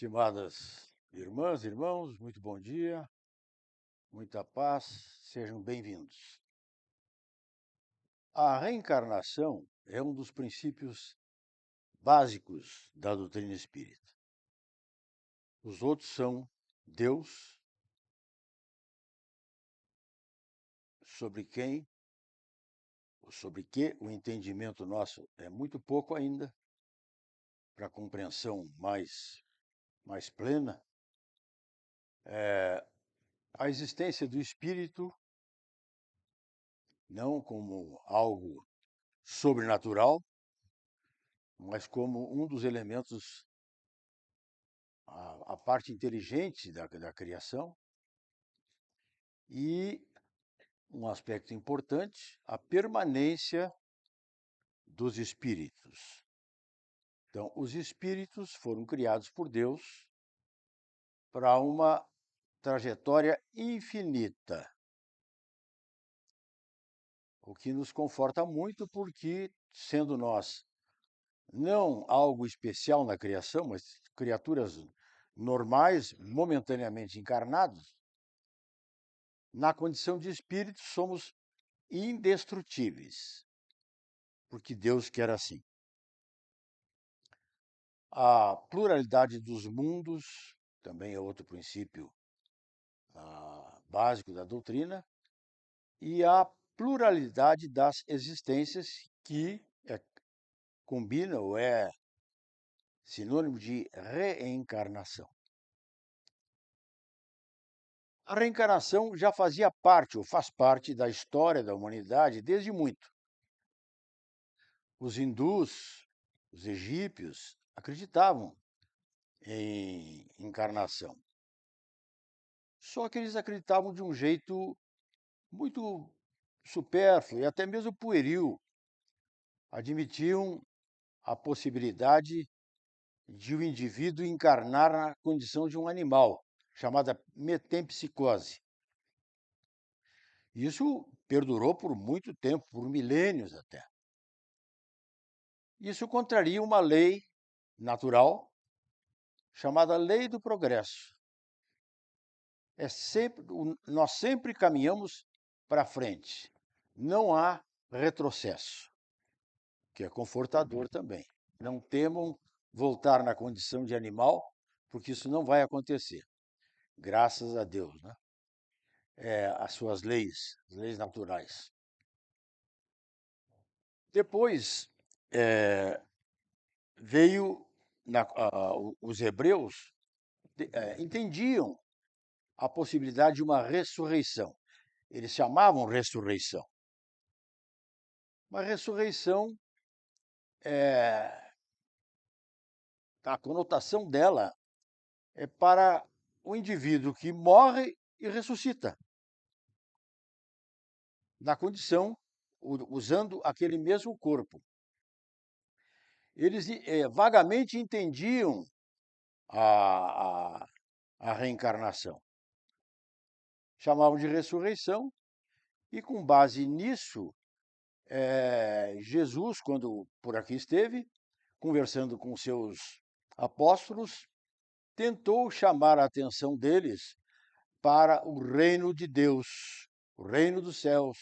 Estimadas irmãs, irmãos, muito bom dia, muita paz, sejam bem-vindos. A reencarnação é um dos princípios básicos da doutrina espírita. Os outros são Deus, sobre quem, sobre que o entendimento nosso é muito pouco ainda, para a compreensão mais plena, a existência do espírito não como algo sobrenatural, mas como um dos elementos, a parte inteligente da criação, e um aspecto importante, a permanência dos espíritos. Então, os espíritos foram criados por Deus para uma trajetória infinita, o que nos conforta muito, porque, sendo nós não algo especial na criação, mas criaturas normais, momentaneamente encarnados, na condição de espíritos somos indestrutíveis, porque Deus quer assim. A pluralidade dos mundos também é outro princípio básico da doutrina, e a pluralidade das existências, que combina ou é sinônimo de reencarnação. A reencarnação já fazia parte ou faz parte da história da humanidade desde muito. Os hindus, os egípcios, acreditavam em encarnação. Só que eles acreditavam de um jeito muito supérfluo e até mesmo pueril. Admitiam a possibilidade de o indivíduo encarnar na condição de um animal, chamada metempsicose. Isso perdurou por muito tempo, por milênios até. Isso contraria uma lei natural chamada lei do progresso. Nós sempre caminhamos para frente. Não há retrocesso, que é confortador também. Não temam voltar na condição de animal, porque isso não vai acontecer. Graças a Deus, né? As suas leis, as leis naturais. Depois veio os hebreus entendiam a possibilidade de uma ressurreição. Eles chamavam ressurreição. Uma ressurreição, a conotação dela é para o indivíduo que morre e ressuscita, na condição, usando aquele mesmo corpo. Eles vagamente entendiam a, a, a reencarnação. Chamavam de ressurreição, e com base nisso, Jesus, quando por aqui esteve, conversando com seus apóstolos, tentou chamar a atenção deles para o reino de Deus, o reino dos céus,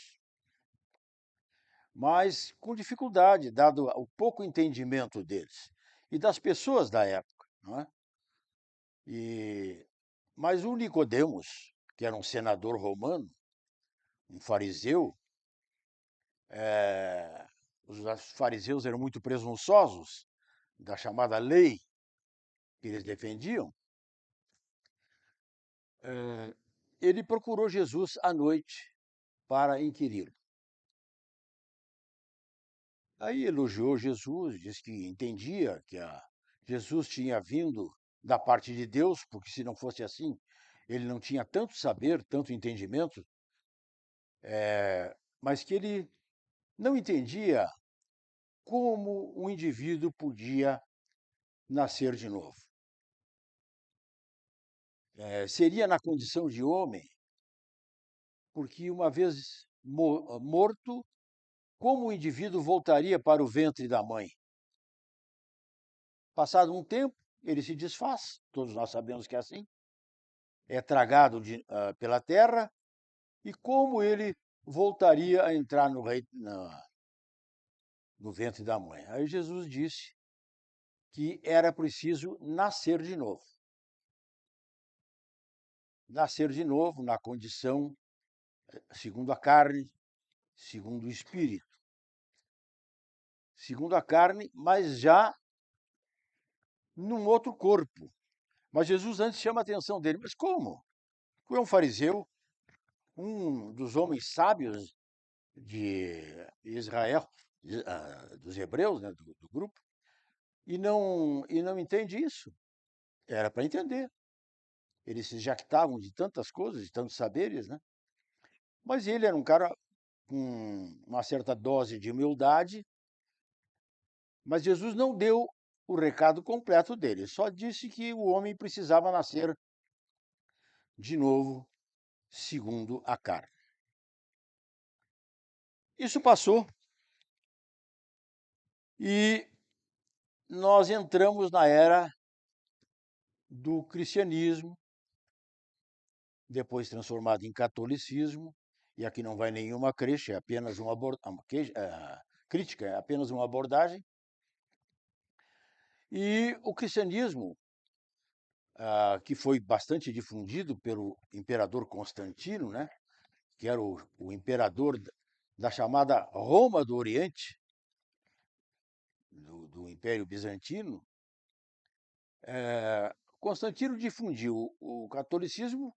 mas com dificuldade, dado o pouco entendimento deles e das pessoas da época, não é? Mas o Nicodemos, que era um senador romano, um fariseu, os fariseus eram muito presunçosos da chamada lei que eles defendiam. Ele procurou Jesus à noite para inquiri-lo. Aí elogiou Jesus, disse que entendia que Jesus tinha vindo da parte de Deus, porque se não fosse assim, ele não tinha tanto saber, tanto entendimento, mas que ele não entendia como um indivíduo podia nascer de novo. Seria na condição de homem, porque uma vez morto, como o indivíduo voltaria para o ventre da mãe? Passado um tempo, ele se desfaz, todos nós sabemos que é assim, é tragado pela terra, e como ele voltaria a entrar no ventre da mãe. Aí Jesus disse que era preciso nascer de novo. Nascer de novo na condição segundo a carne, segundo o espírito. Segundo a carne, mas já num outro corpo. Mas Jesus antes chama a atenção dele. Mas como? Tu é um fariseu, um dos homens sábios de Israel, dos hebreus, né, do grupo, e não entende isso. Era para entender. Eles se jactavam de tantas coisas, de tantos saberes, né? Mas ele era um cara com uma certa dose de humildade, mas Jesus não deu o recado completo dele, só disse que o homem precisava nascer de novo, segundo a carne. Isso passou e nós entramos na era do cristianismo, depois transformado em catolicismo, e aqui não vai nenhuma crítica, é apenas crítica, é apenas uma abordagem. E o cristianismo, que foi bastante difundido pelo imperador Constantino, né, que era o imperador da chamada Roma do Oriente, do Império Bizantino. Constantino difundiu o catolicismo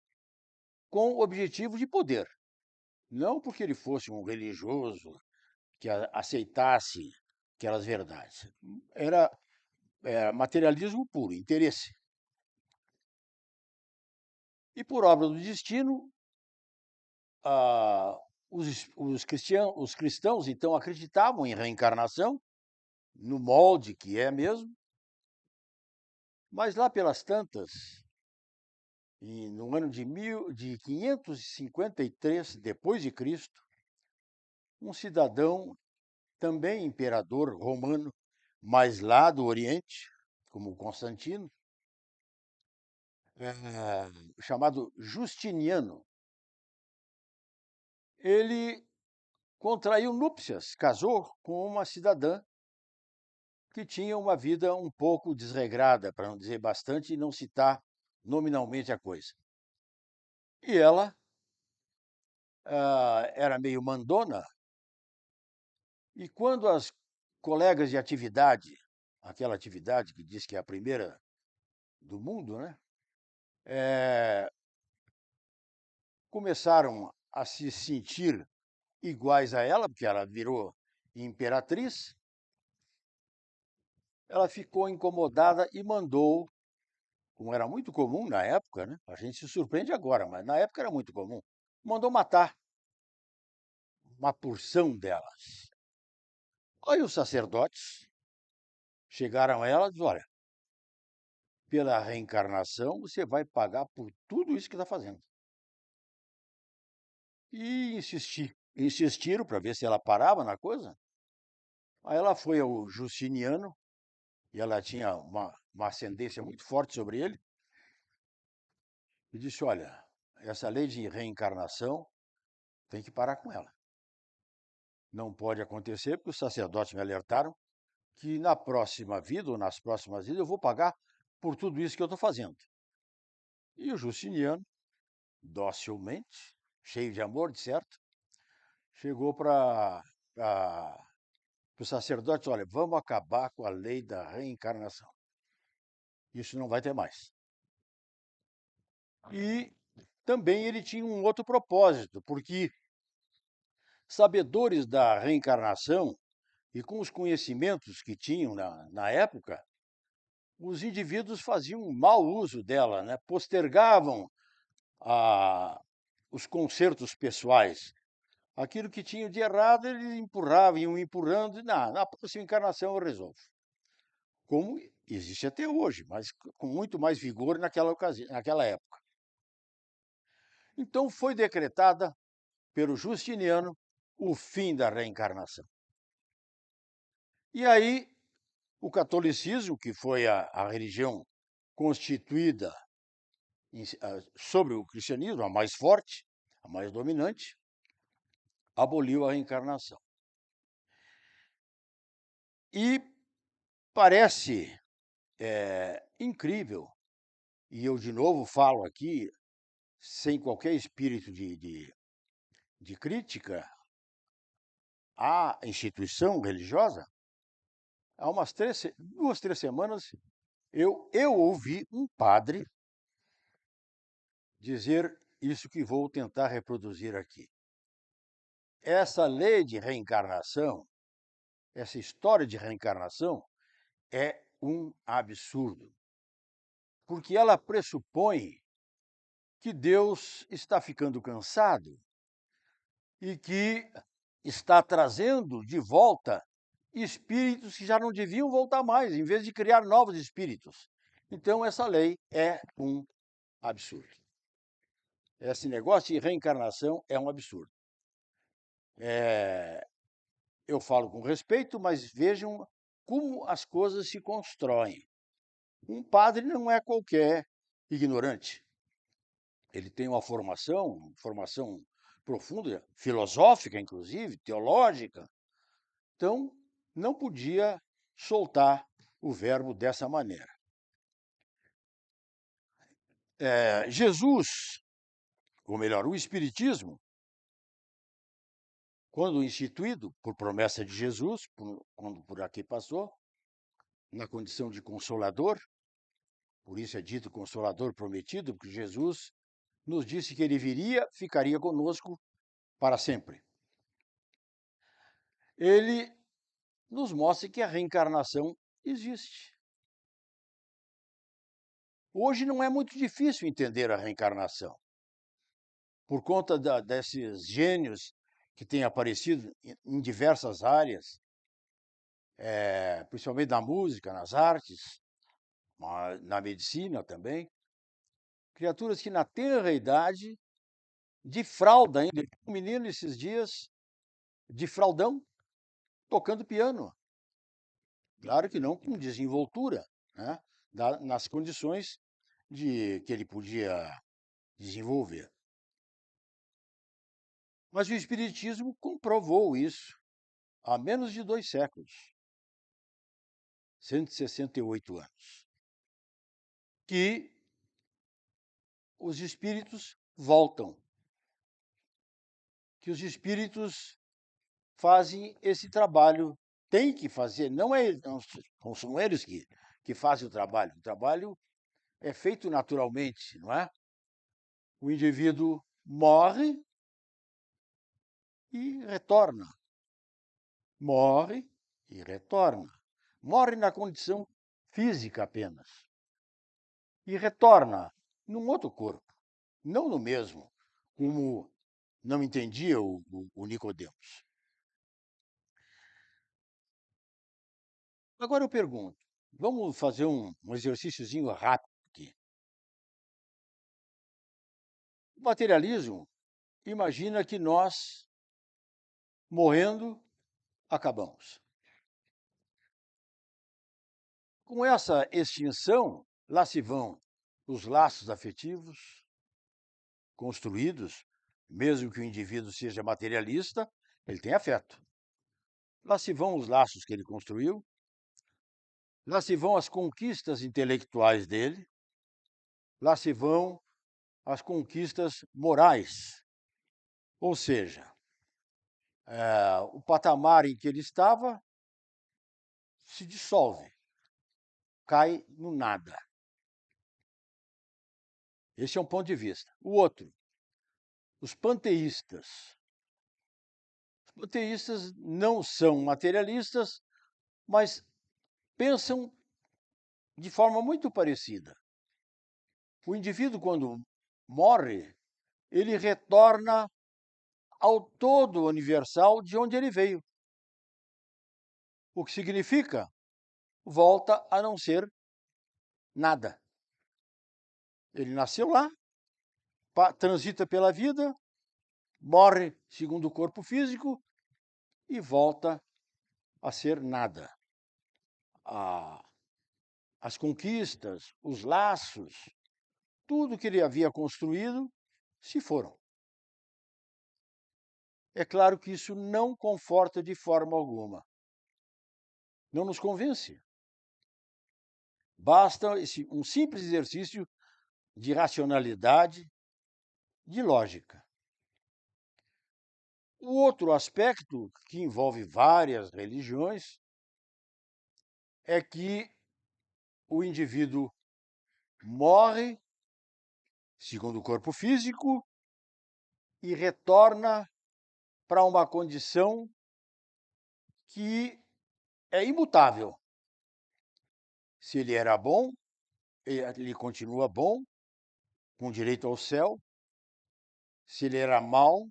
com o objetivo de poder, não porque ele fosse um religioso que aceitasse aquelas verdades. Era materialismo puro, interesse. E por obra do destino, os cristãos então acreditavam em reencarnação, no molde que é mesmo, mas lá pelas tantas, no ano de 553 depois de Cristo, um cidadão, também imperador romano, mas lá do Oriente, como Constantino, chamado Justiniano, ele contraiu núpcias, casou com uma cidadã que tinha uma vida um pouco desregrada, para não dizer bastante, e não citar nominalmente a coisa. E ela era meio mandona, e quando as colegas de atividade, aquela atividade que diz que é a primeira do mundo, né, começaram a se sentir iguais a ela, porque ela virou imperatriz, ela ficou incomodada e mandou, como era muito comum na época, né? A gente se surpreende agora, mas na época era muito comum, mandou matar uma porção delas. Aí os sacerdotes chegaram a ela e disseram: olha, pela reencarnação você vai pagar por tudo isso que está fazendo. E insistiram para ver se ela parava na coisa. Aí ela foi ao Justiniano, e ela tinha uma ascendência muito forte sobre ele, e disse: olha, essa lei de reencarnação tem que parar com ela. Não pode acontecer, porque os sacerdotes me alertaram que na próxima vida, ou nas próximas vidas, eu vou pagar por tudo isso que eu estou fazendo. E o Justiniano, docilmente, cheio de amor, de certo, chegou para o sacerdote: olha, vamos acabar com a lei da reencarnação. Isso não vai ter mais. E também ele tinha um outro propósito, porque sabedores da reencarnação e com os conhecimentos que tinham na época, os indivíduos faziam mau uso dela, né? Postergavam os consertos pessoais. Aquilo que tinham de errado, eles empurravam, iam empurrando, e na próxima encarnação eu resolvo. Como existe até hoje, mas com muito mais vigor naquela época. Então foi decretada pelo Justiniano o fim da reencarnação. E aí o catolicismo, que foi a religião constituída sobre o cristianismo, a mais forte, a mais dominante, aboliu a reencarnação. E parece incrível, e eu de novo falo aqui, sem qualquer espírito de crítica à instituição religiosa, há umas 2, 3 semanas, eu ouvi um padre dizer isso que vou tentar reproduzir aqui. Essa lei de reencarnação, essa história de reencarnação, é um absurdo, porque ela pressupõe que Deus está ficando cansado e que está trazendo de volta espíritos que já não deviam voltar mais, em vez de criar novos espíritos. Então, essa lei é um absurdo. Esse negócio de reencarnação é um absurdo. Eu falo com respeito, mas vejam como as coisas se constroem. Um padre não é qualquer ignorante. Ele tem uma formação profunda, filosófica, inclusive, teológica. Então, não podia soltar o verbo dessa maneira. Jesus, ou melhor, o Espiritismo, quando instituído por promessa de Jesus, quando por aqui passou, na condição de consolador, por isso é dito consolador prometido, porque Jesus nos disse que ele viria, ficaria conosco para sempre. Ele nos mostra que a reencarnação existe. Hoje não é muito difícil entender a reencarnação, por conta desses gênios que têm aparecido em diversas áreas, principalmente na música, nas artes, na medicina também. Criaturas que na tenra idade, de fralda ainda, um menino esses dias, de fraldão, tocando piano. Claro que não com desenvoltura, né, nas condições que ele podia desenvolver. Mas o Espiritismo comprovou isso há menos de 2 séculos, 168 anos, que os espíritos voltam, que os espíritos fazem esse trabalho, tem que fazer, não são eles que fazem o trabalho é feito naturalmente, não é? O indivíduo morre e retorna. Morre e retorna. Morre na condição física apenas. E retorna num outro corpo, não no mesmo, como não entendia o Nicodemos. Agora eu pergunto, vamos fazer um exercíciozinho rápido aqui. O materialismo imagina que nós, morrendo, acabamos. Com essa extinção, lá se vão os laços afetivos construídos, mesmo que o indivíduo seja materialista, ele tem afeto. Lá se vão os laços que ele construiu, lá se vão as conquistas intelectuais dele, lá se vão as conquistas morais. Ou seja, o patamar em que ele estava se dissolve, cai no nada. Esse é um ponto de vista. O outro, os panteístas. Os panteístas não são materialistas, mas pensam de forma muito parecida. O indivíduo, quando morre, ele retorna ao todo universal de onde ele veio. O que significa volta a não ser nada. Ele nasceu lá, transita pela vida, morre segundo o corpo físico e volta a ser nada. as conquistas, os laços, tudo que ele havia construído se foram. É claro que isso não conforta de forma alguma, não nos convence. Basta um simples exercício de racionalidade, de lógica. O outro aspecto, que envolve várias religiões, é que o indivíduo morre, segundo o corpo físico, e retorna para uma condição que é imutável. Se ele era bom, ele continua bom, com direito ao céu. Se ele era mau,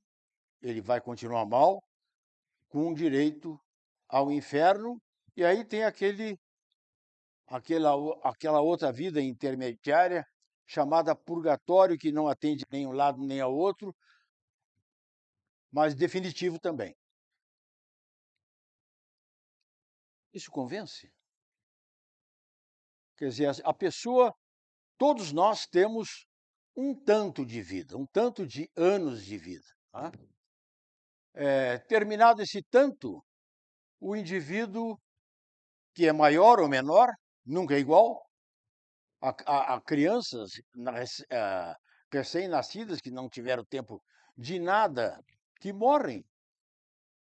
ele vai continuar mal, com direito ao inferno. E aí tem aquela outra vida intermediária, chamada purgatório, que não atende nem um lado nem ao outro, mas definitivo também. Isso convence? Quer dizer, a pessoa, todos nós temos um tanto de vida, um tanto de anos de vida. Tá? Terminado esse tanto, o indivíduo, que é maior ou menor, nunca é igual, a crianças recém-nascidas que não tiveram tempo de nada, que morrem.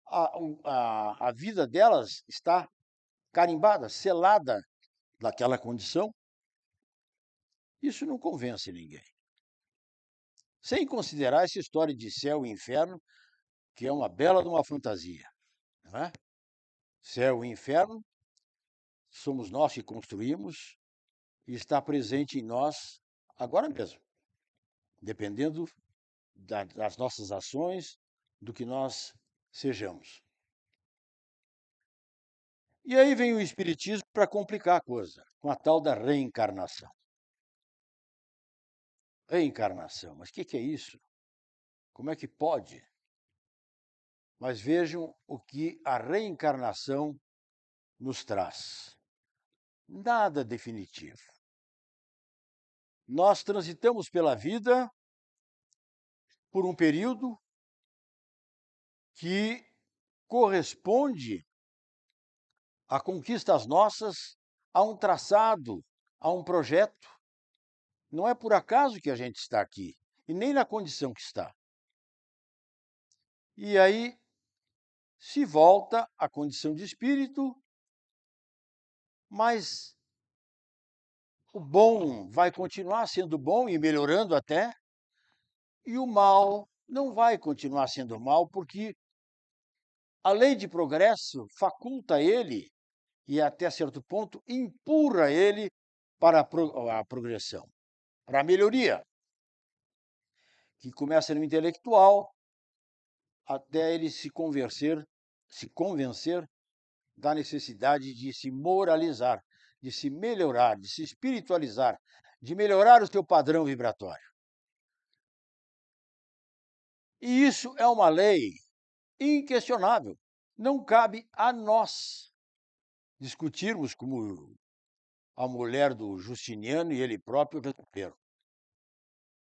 A vida delas está carimbada, selada naquela condição. Isso não convence ninguém. Sem considerar essa história de céu e inferno, que é uma bela de uma fantasia. Não é? Céu e inferno somos nós que construímos e está presente em nós agora mesmo, dependendo das nossas ações, do que nós sejamos. E aí vem o Espiritismo para complicar a coisa, com a tal da reencarnação. Reencarnação, mas o que é isso? Como é que pode? Mas vejam o que a reencarnação nos traz. Nada definitivo. Nós transitamos pela vida por um período que corresponde a conquistas nossas, a um traçado, a um projeto. Não é por acaso que a gente está aqui, e nem na condição que está. E aí se volta à condição de espírito, mas o bom vai continuar sendo bom e melhorando até, e o mal não vai continuar sendo mal, porque a lei de progresso faculta ele, e até certo ponto empurra ele para a progressão, para a melhoria, que começa no intelectual, até ele se convencer da necessidade de se moralizar, de se melhorar, de se espiritualizar, de melhorar o seu padrão vibratório. E isso é uma lei inquestionável. Não cabe a nós discutirmos como a mulher do Justiniano e ele próprio resolveram.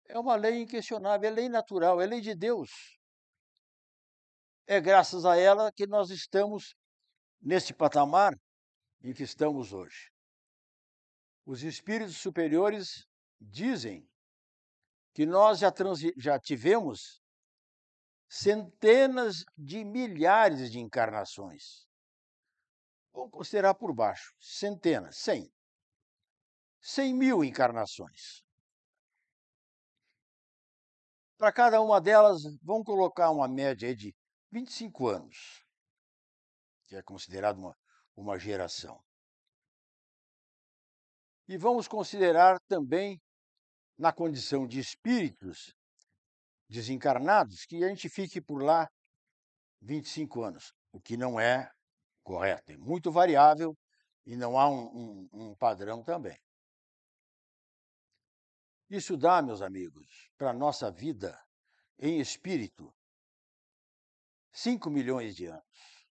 É uma lei inquestionável, é lei natural, é lei de Deus. É graças a ela que nós estamos nesse patamar em que estamos hoje. Os espíritos superiores dizem que nós já tivemos centenas de milhares de encarnações. Vamos considerar por baixo, centenas, 100 mil encarnações. Para cada uma delas, vamos colocar uma média aí de 25 anos, que é considerado uma geração. E vamos considerar também, na condição de espíritos desencarnados, que a gente fique por lá 25 anos, o que não é correto, é muito variável e não há um padrão também. Isso dá, meus amigos, para a nossa vida em espírito 5 milhões de anos.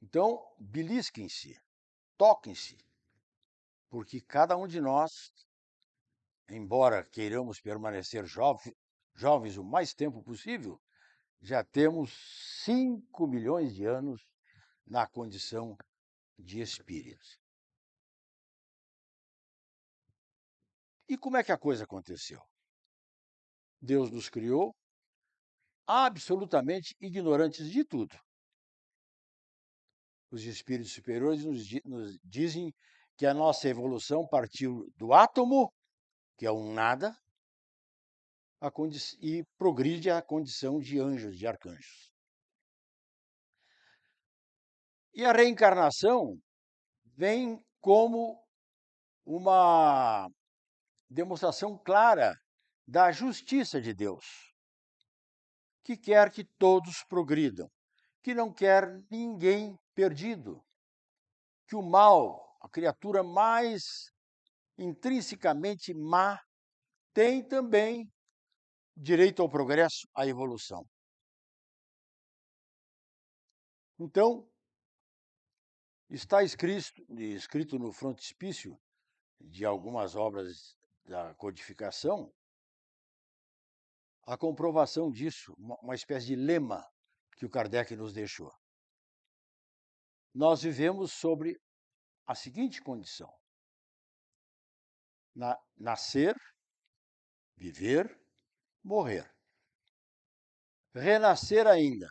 Então, belisquem-se, toquem-se, porque cada um de nós, embora queiramos permanecer jovens o mais tempo possível, já temos 5 milhões de anos na condição de espíritos. E como é que a coisa aconteceu? Deus nos criou absolutamente ignorantes de tudo. Os espíritos superiores nos dizem que a nossa evolução partiu do átomo, que é um nada, e progride à condição de anjos, de arcanjos. E a reencarnação vem como uma demonstração clara da justiça de Deus, que quer que todos progridam, que não quer ninguém perdido, que o mal, a criatura mais intrinsecamente má, tem também direito ao progresso, à evolução. Então, está escrito no frontispício de algumas obras da codificação a comprovação disso, uma espécie de lema que o Kardec nos deixou. Nós vivemos sobre a seguinte condição: nascer, viver, morrer. Renascer ainda,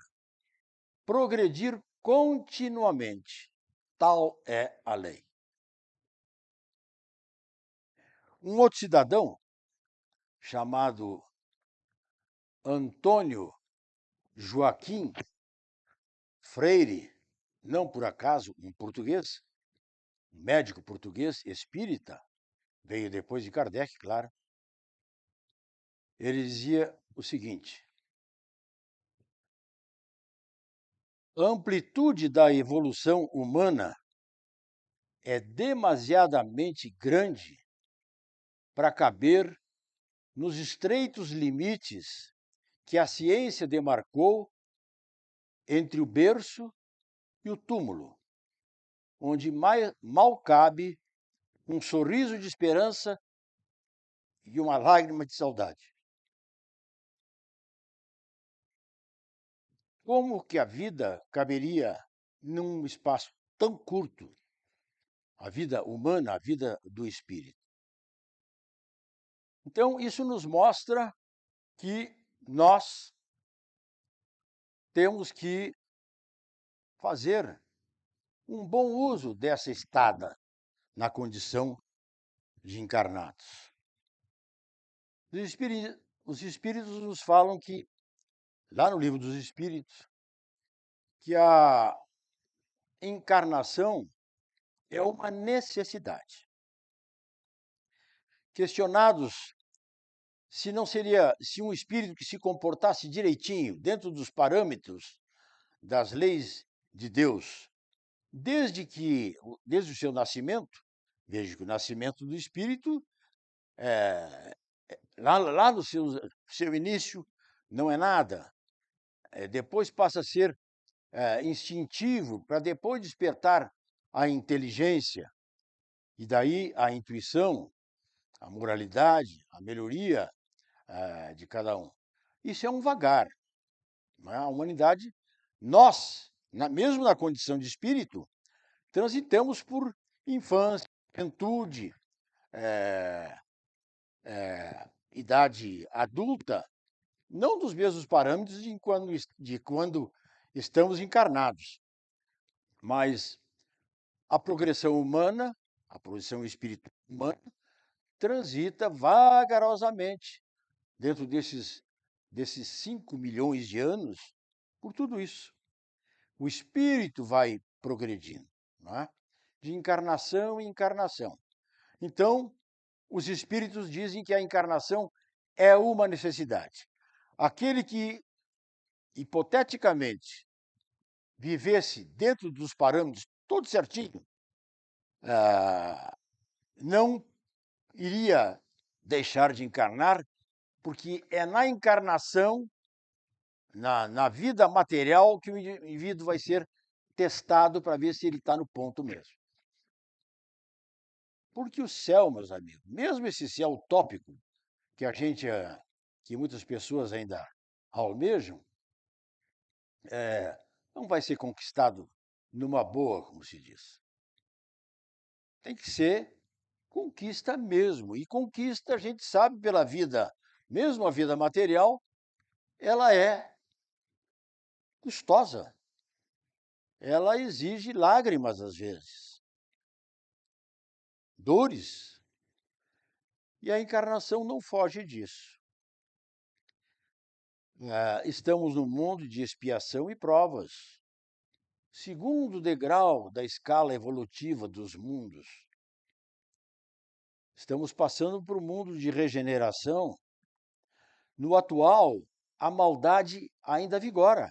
progredir continuamente. Tal é a lei. Um outro cidadão, chamado Antônio Joaquim Freire, não por acaso um português, um médico português espírita, veio depois de Kardec, claro. Ele dizia o seguinte: a amplitude da evolução humana é demasiadamente grande para caber nos estreitos limites que a ciência demarcou entre o berço e o túmulo, onde mal cabe um sorriso de esperança e uma lágrima de saudade. Como que a vida caberia num espaço tão curto? A vida humana, a vida do espírito. Então, isso nos mostra que nós temos que fazer um bom uso dessa estada na condição de encarnados. Os espíritos nos falam que, lá no livro dos Espíritos, que a encarnação é uma necessidade. Questionados se um espírito que se comportasse direitinho, dentro dos parâmetros das leis de Deus, desde o seu nascimento, veja que o nascimento do espírito, lá no seu início, não é nada. Depois passa a ser instintivo, para depois despertar a inteligência, e daí a intuição, a moralidade, a melhoria de cada um. Isso é um vagar. Não é? A humanidade, nós, mesmo na condição de espírito, transitamos por infância, juventude, idade adulta, não dos mesmos parâmetros de quando estamos encarnados, mas a progressão humana, a progressão espiritual humana, transita vagarosamente dentro desses 5 milhões de anos por tudo isso. O espírito vai progredindo, não é? De encarnação em encarnação. Então, os espíritos dizem que a encarnação é uma necessidade. Aquele que, hipoteticamente, vivesse dentro dos parâmetros, tudo certinho, não iria deixar de encarnar, porque é na encarnação, na vida material, que o indivíduo vai ser testado para ver se ele está no ponto mesmo. Porque o céu, meus amigos, mesmo esse céu utópico que que muitas pessoas ainda almejam, não vai ser conquistado numa boa, como se diz. Tem que ser conquista mesmo. E conquista, a gente sabe pela vida, mesmo a vida material, ela é custosa. Ela exige lágrimas às vezes, dores. E a encarnação não foge disso. Estamos num mundo de expiação e provas. Segundo degrau da escala evolutiva dos mundos, estamos passando por um mundo de regeneração. No atual, a maldade ainda vigora.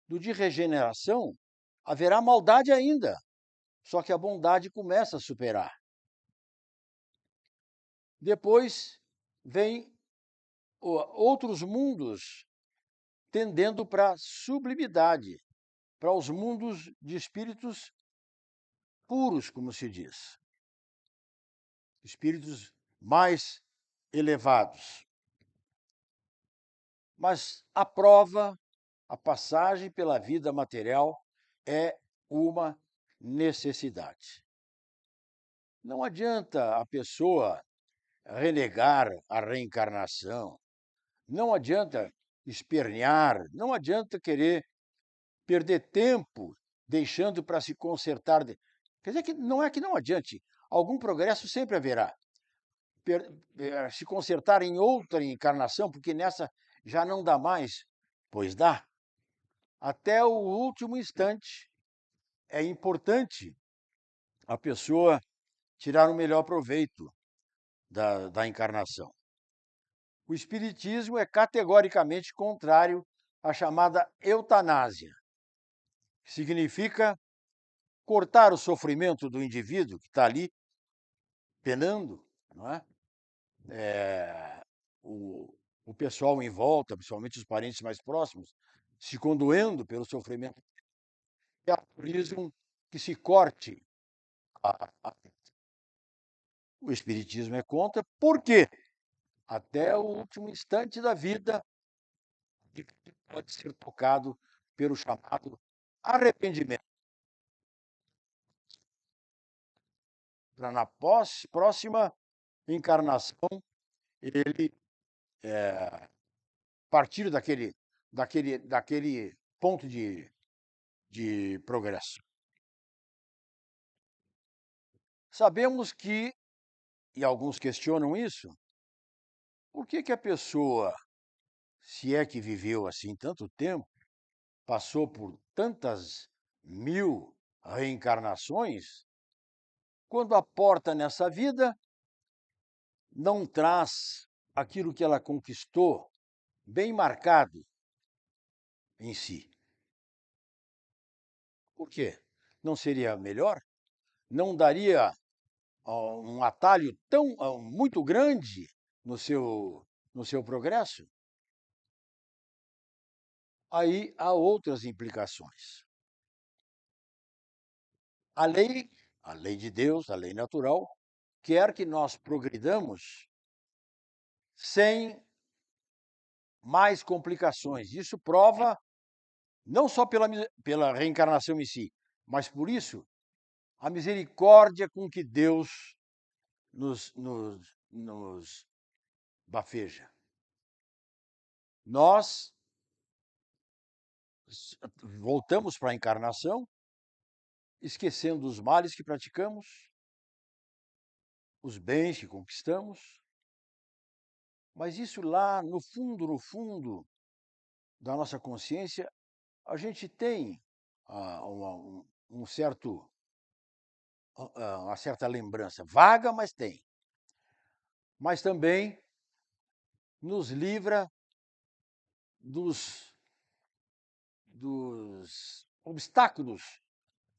No de regeneração, haverá maldade ainda, só que a bondade começa a superar. Depois vem outros mundos tendendo para a sublimidade, para os mundos de espíritos puros, como se diz, espíritos mais elevados. Mas a prova, a passagem pela vida material é uma necessidade. Não adianta a pessoa renegar a reencarnação, não adianta espernear, não adianta querer perder tempo deixando para se consertar. Quer dizer que não adiante, algum progresso sempre haverá. Se consertar em outra encarnação, porque nessa já não dá mais, pois dá. Até o último instante é importante a pessoa tirar o melhor proveito da encarnação. O Espiritismo é categoricamente contrário à chamada eutanásia, que significa cortar o sofrimento do indivíduo que está ali penando, não é? O pessoal em volta, principalmente os parentes mais próximos, se condoendo pelo sofrimento, e autorizam que se corte a. O Espiritismo é contra, por quê? Até o último instante da vida pode ser tocado pelo chamado arrependimento, para na próxima encarnação ele partir daquele ponto de progresso. Sabemos que, e alguns questionam isso, por que a pessoa, se é que viveu assim tanto tempo, passou por tantas mil reencarnações, quando aporta nessa vida, não traz aquilo que ela conquistou bem marcado em si. Por quê? Não seria melhor? Não daria um atalho tão muito grande no seu progresso? Aí há outras implicações. A lei, a lei de Deus, a lei natural, quer que nós progridamos sem mais complicações. Isso prova não só pela reencarnação em si, mas por isso a misericórdia com que Deus nos bafeja. Nós voltamos para a encarnação, esquecendo os males que praticamos, os bens que conquistamos, mas isso lá no fundo da nossa consciência, a gente tem um certo, uma certa lembrança, vaga, mas tem. Mas também nos livra dos obstáculos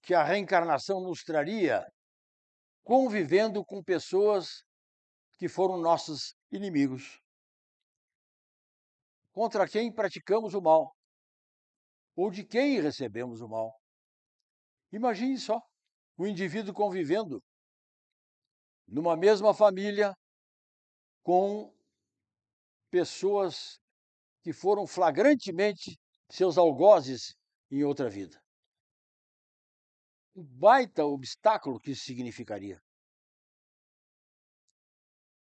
que a reencarnação nos traria convivendo com pessoas que foram nossos inimigos, contra quem praticamos o mal, ou de quem recebemos o mal. Imagine só, o indivíduo convivendo numa mesma família, com pessoas que foram flagrantemente seus algozes em outra vida. Um baita obstáculo que isso significaria.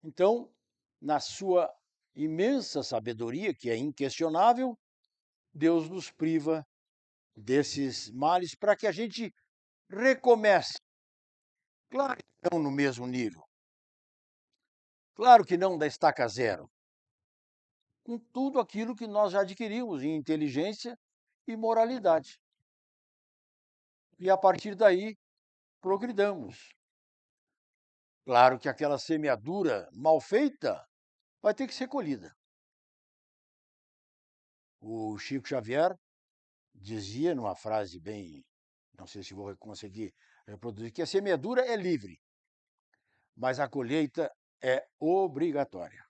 Então, na sua imensa sabedoria, que é inquestionável, Deus nos priva desses males para que a gente recomece. Claro que não no mesmo nível, claro que não da estaca zero, com tudo aquilo que nós já adquirimos em inteligência e moralidade. E a partir daí, progridamos. Claro que aquela semeadura mal feita vai ter que ser colhida. O Chico Xavier dizia numa frase bem, não sei se vou conseguir reproduzir, que a semeadura é livre, mas a colheita é obrigatória.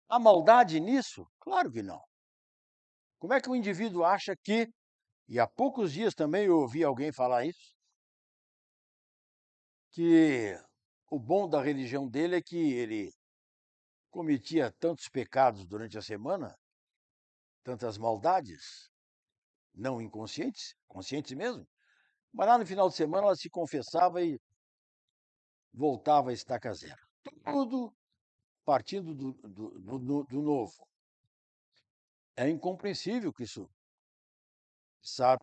Há maldade nisso? Claro que não. Como é que o indivíduo acha que, e há poucos dias também eu ouvi alguém falar isso, que o bom da religião dele é que ele cometia tantos pecados durante a semana, tantas maldades, não inconscientes, conscientes mesmo, mas lá no final de semana ela se confessava e voltava a estaca zero. Tudo partindo do novo. É incompreensível que isso, sabe?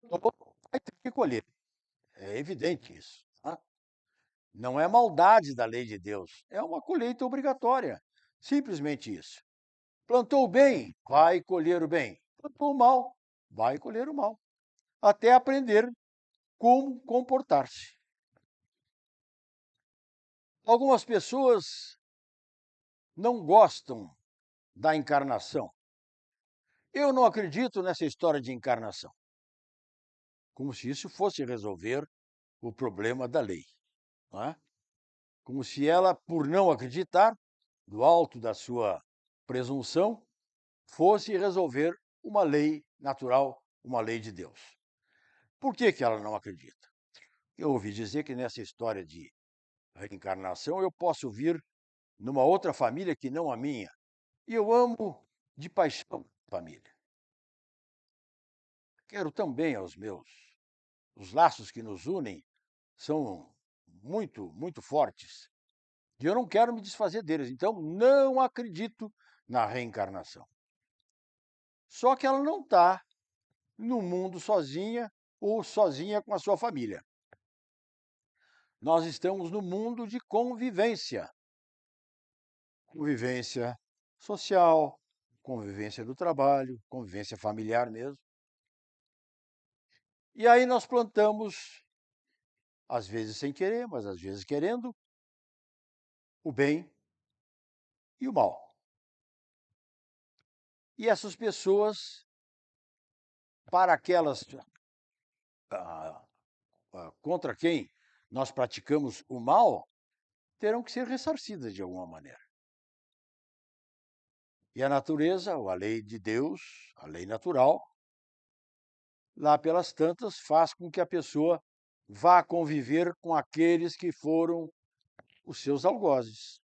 Vai ter que colher. É evidente isso. Tá? Não é maldade da lei de Deus, é uma colheita obrigatória. Simplesmente isso. Plantou o bem, vai colher o bem. Plantou o mal, vai colher o mal. Até aprender como comportar-se. Algumas pessoas não gostam da encarnação. Eu não acredito nessa história de encarnação, como se isso fosse resolver o problema da lei. Não é? Como se ela, por não acreditar, do alto da sua presunção, fosse resolver uma lei natural, uma lei de Deus. Por que, que ela não acredita? Eu ouvi dizer que nessa história de reencarnação eu posso vir numa outra família que não a minha. E eu amo de paixão a família. Quero também aos meus. Os laços que nos unem são muito, muito fortes. E eu não quero me desfazer deles. Então, não acredito na reencarnação. Só que ela não está no mundo sozinha ou sozinha com a sua família. Nós estamos no mundo de convivência. Convivência social, convivência do trabalho, convivência familiar mesmo. E aí nós plantamos, às vezes sem querer, mas às vezes querendo, o bem e o mal. E essas pessoas, para aquelas ah, contra quem nós praticamos o mal, terão que ser ressarcidas de alguma maneira. E a natureza, ou a lei de Deus, a lei natural, lá pelas tantas, faz com que a pessoa vá conviver com aqueles que foram os seus algozes,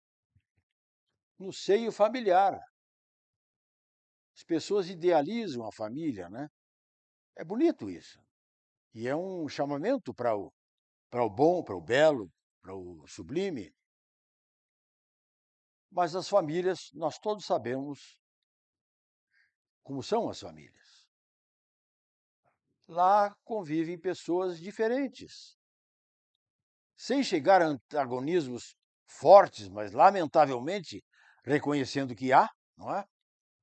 no seio familiar. As pessoas idealizam a família, né? É bonito isso. E é um chamamento para o bom, para o belo, para o sublime. Mas as famílias, nós todos sabemos como são as famílias. Lá convivem pessoas diferentes, sem chegar a antagonismos fortes, mas lamentavelmente reconhecendo que há, não é?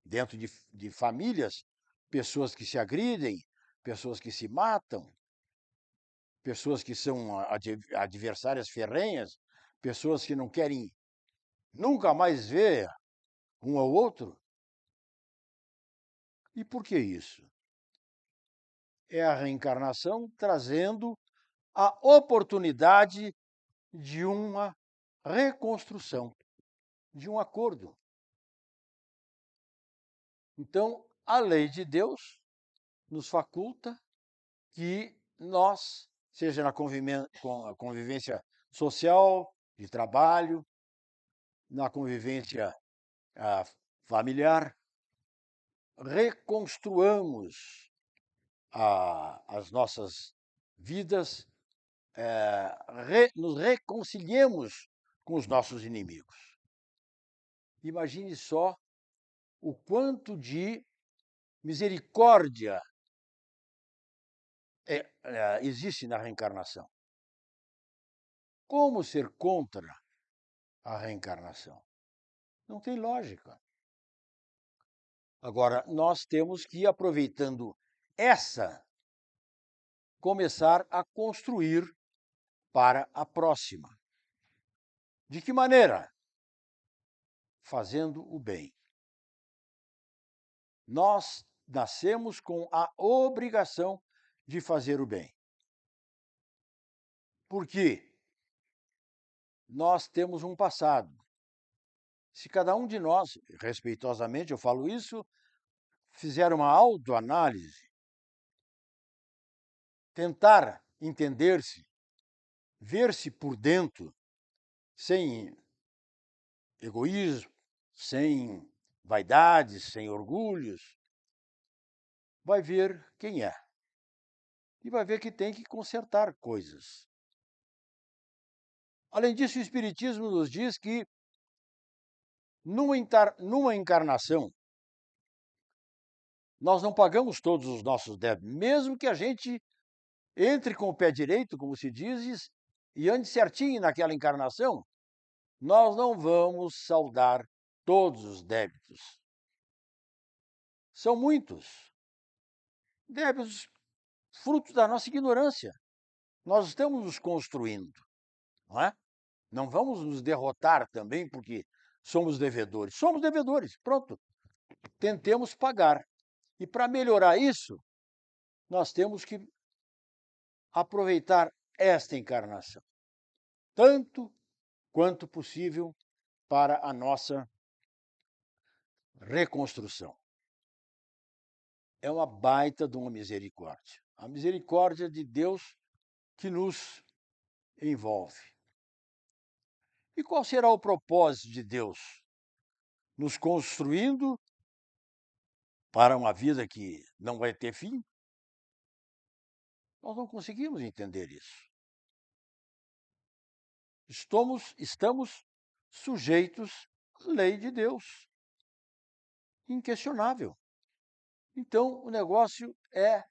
Dentro de famílias, pessoas que se agridem, pessoas que se matam, pessoas que são adversárias ferrenhas, pessoas que não querem nunca mais ver um ao outro. E por que isso? É a reencarnação trazendo a oportunidade de uma reconstrução, de um acordo. Então, a lei de Deus nos faculta que nós, seja na com a convivência social, de trabalho, na convivência familiar, reconstruamos as nossas vidas, nos reconciliemos com os nossos inimigos. Imagine só o quanto de misericórdia existe na reencarnação. Como ser contra a reencarnação? Não tem lógica. Agora, nós temos que ir aproveitando essa, começar a construir para a próxima. De que maneira? Fazendo o bem. Nós nascemos com a obrigação de fazer o bem. Por quê? Nós temos um passado. Se cada um de nós, respeitosamente eu falo isso, fizer uma autoanálise, tentar entender-se, ver-se por dentro, sem egoísmo, sem vaidades, sem orgulhos, vai ver quem é. E vai ver que tem que consertar coisas. Além disso, o Espiritismo nos diz que numa encarnação, nós não pagamos todos os nossos débitos, mesmo que a gente entre com o pé direito, como se diz, e ande certinho naquela encarnação, nós não vamos saldar todos os débitos. São muitos. Débitos frutos da nossa ignorância. Nós estamos nos construindo, não é? Não vamos nos derrotar também porque somos devedores. Somos devedores, pronto. Tentemos pagar. E para melhorar isso, nós temos que aproveitar esta encarnação, tanto quanto possível, para a nossa reconstrução. É uma baita de uma misericórdia. A misericórdia de Deus que nos envolve. E qual será o propósito de Deus? Nos construindo para uma vida que não vai ter fim? Nós não conseguimos entender isso. Estamos sujeitos à lei de Deus, inquestionável. Então, o negócio é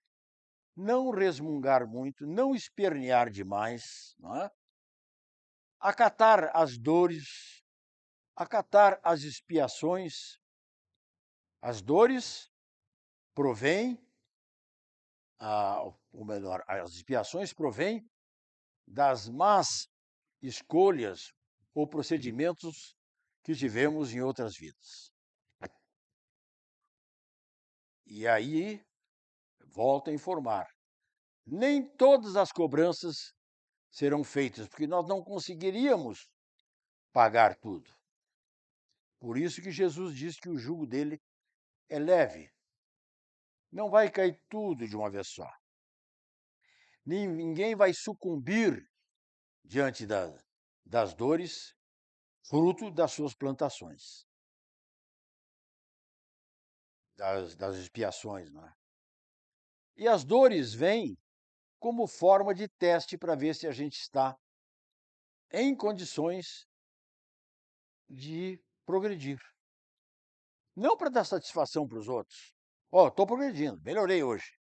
não resmungar muito, não espernear demais, não é? Acatar as dores, acatar as expiações. As dores provêm, ou melhor, as expiações provêm das más escolhas ou procedimentos que tivemos em outras vidas. E aí, volto a informar, nem todas as cobranças serão feitas, porque nós não conseguiríamos pagar tudo. Por isso que Jesus diz que o jugo dele é leve. Não vai cair tudo de uma vez só. Ninguém vai sucumbir diante das dores, fruto das suas plantações, das expiações, não é? E as dores vêm como forma de teste para ver se a gente está em condições de progredir. Não para dar satisfação para os outros. Estou progredindo, melhorei hoje.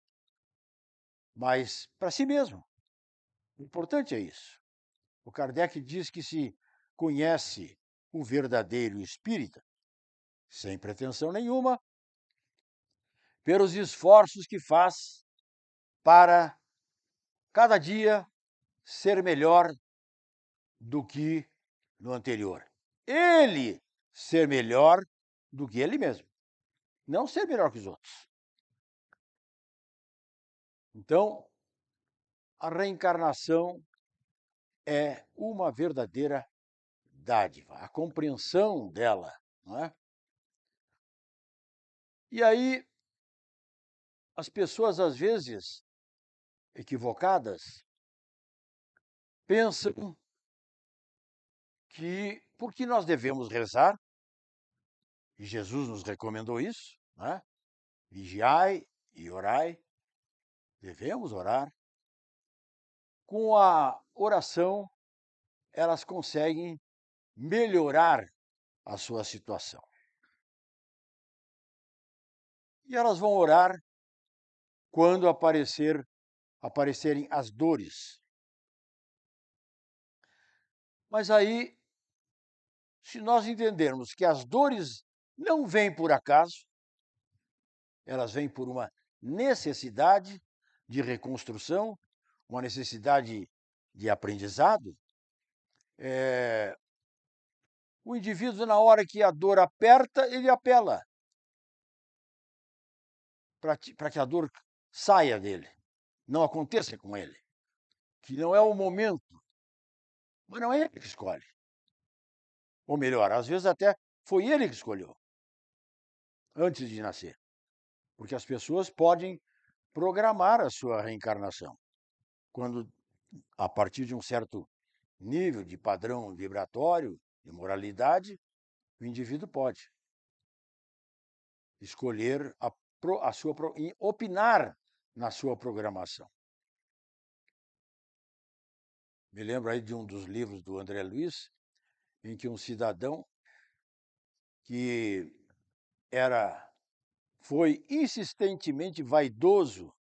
Mas para si mesmo. O importante é isso. O Kardec diz que se conhece o verdadeiro espírita, sem pretensão nenhuma, pelos esforços que faz para cada dia ser melhor do que no anterior. Ele ser melhor do que ele mesmo, não ser melhor que os outros. Então, a reencarnação é uma verdadeira dádiva, a compreensão dela, não é? E aí, as pessoas às vezes equivocadas pensam que porque nós devemos rezar, e Jesus nos recomendou isso, né? Vigiai e orai, devemos orar. Com a oração, elas conseguem melhorar a sua situação. E elas vão orar quando aparecerem as dores. Mas aí, se nós entendermos que as dores não vêm por acaso, elas vêm por uma necessidade de reconstrução, uma necessidade de aprendizado, o indivíduo, na hora que a dor aperta, ele apela para que a dor saia dele, não aconteça com ele, que não é o momento, mas não é ele que escolhe. Ou melhor, às vezes até foi ele que escolheu, antes de nascer. Porque as pessoas podem programar a sua reencarnação. Quando, a partir de um certo nível de padrão vibratório, de moralidade, o indivíduo pode escolher opinar na sua programação. Me lembro aí de um dos livros do André Luiz, em que um cidadão que foi insistentemente vaidoso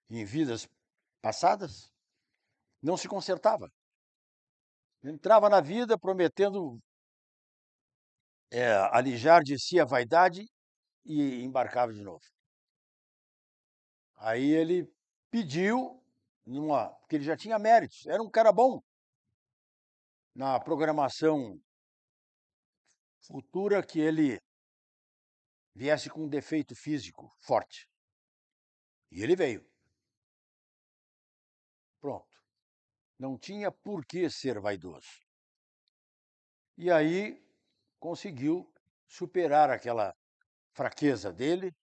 em vidas passadas, não se consertava. Entrava na vida prometendo alijar de si a vaidade e embarcava de novo. Aí ele pediu, porque ele já tinha méritos, era um cara bom na programação futura, que ele viesse com um defeito físico forte. E ele veio. Pronto. Não tinha por que ser vaidoso. E aí conseguiu superar aquela fraqueza dele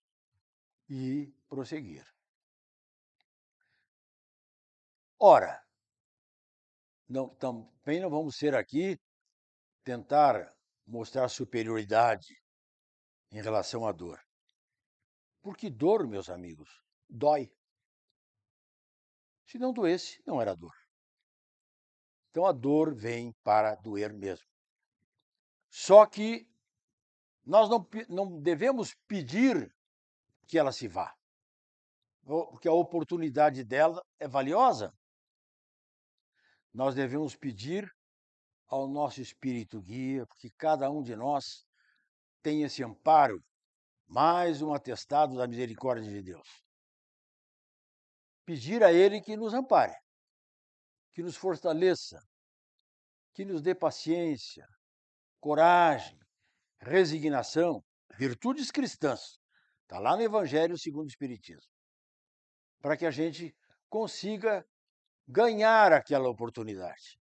e prosseguir. Ora, também não vamos ser aqui tentar mostrar superioridade em relação à dor. Porque dor, meus amigos, dói. Se não doesse, não era dor. Então a dor vem para doer mesmo. Só que nós não devemos pedir que ela se vá, porque a oportunidade dela é valiosa. Nós devemos pedir ao nosso espírito guia, porque cada um de nós tem esse amparo, mais um atestado da misericórdia de Deus. Pedir a Ele que nos ampare, que nos fortaleça, que nos dê paciência, coragem, resignação, virtudes cristãs. Está lá no Evangelho segundo o Espiritismo. Para que a gente consiga ganhar aquela oportunidade.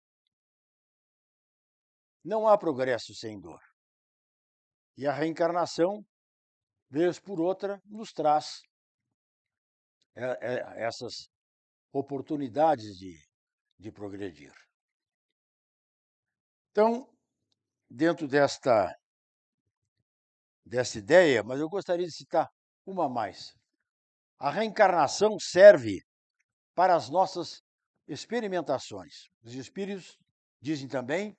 Não há progresso sem dor. E a reencarnação, vez por outra, nos traz essas oportunidades de progredir. Então, dentro desta ideia, mas eu gostaria de citar uma a mais. A reencarnação serve para as nossas experimentações. Os espíritos dizem também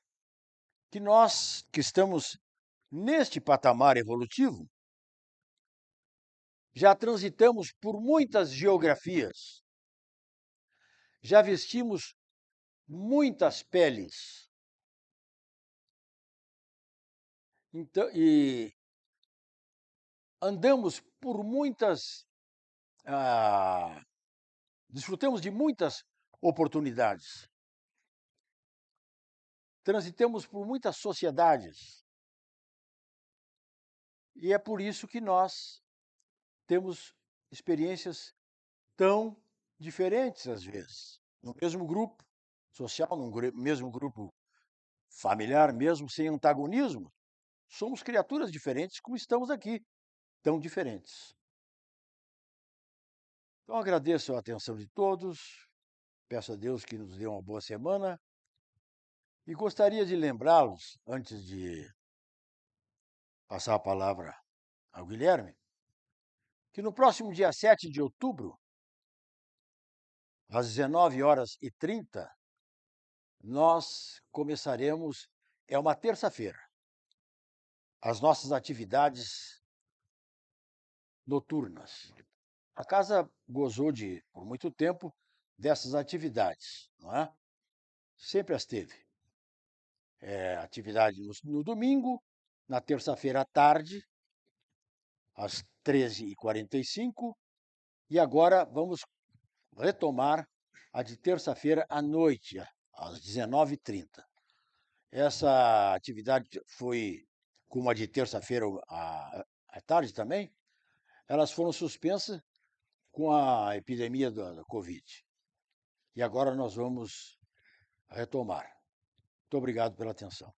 que nós que estamos neste patamar evolutivo já transitamos por muitas geografias, já vestimos muitas peles. Então, e andamos por desfrutamos de muitas oportunidades. Transitamos por muitas sociedades. E é por isso que nós temos experiências tão diferentes às vezes. No mesmo grupo social, no mesmo grupo familiar, mesmo sem antagonismo, somos criaturas diferentes, como estamos aqui, tão diferentes. Então agradeço a atenção de todos. Peço a Deus que nos dê uma boa semana e gostaria de lembrá-los, antes de passar a palavra ao Guilherme, que no próximo dia 7 de outubro, às 19h30, nós começaremos, é uma terça-feira, as nossas atividades noturnas. A casa gozou por muito tempo, dessas atividades, não é? Sempre as teve. Atividade no domingo, na terça-feira à tarde, às 13h45, e agora vamos retomar a de terça-feira à noite, às 19h30. Essa atividade foi, como a de terça-feira à tarde também, elas foram suspensas com a epidemia da Covid. E agora nós vamos retomar. Muito obrigado pela atenção.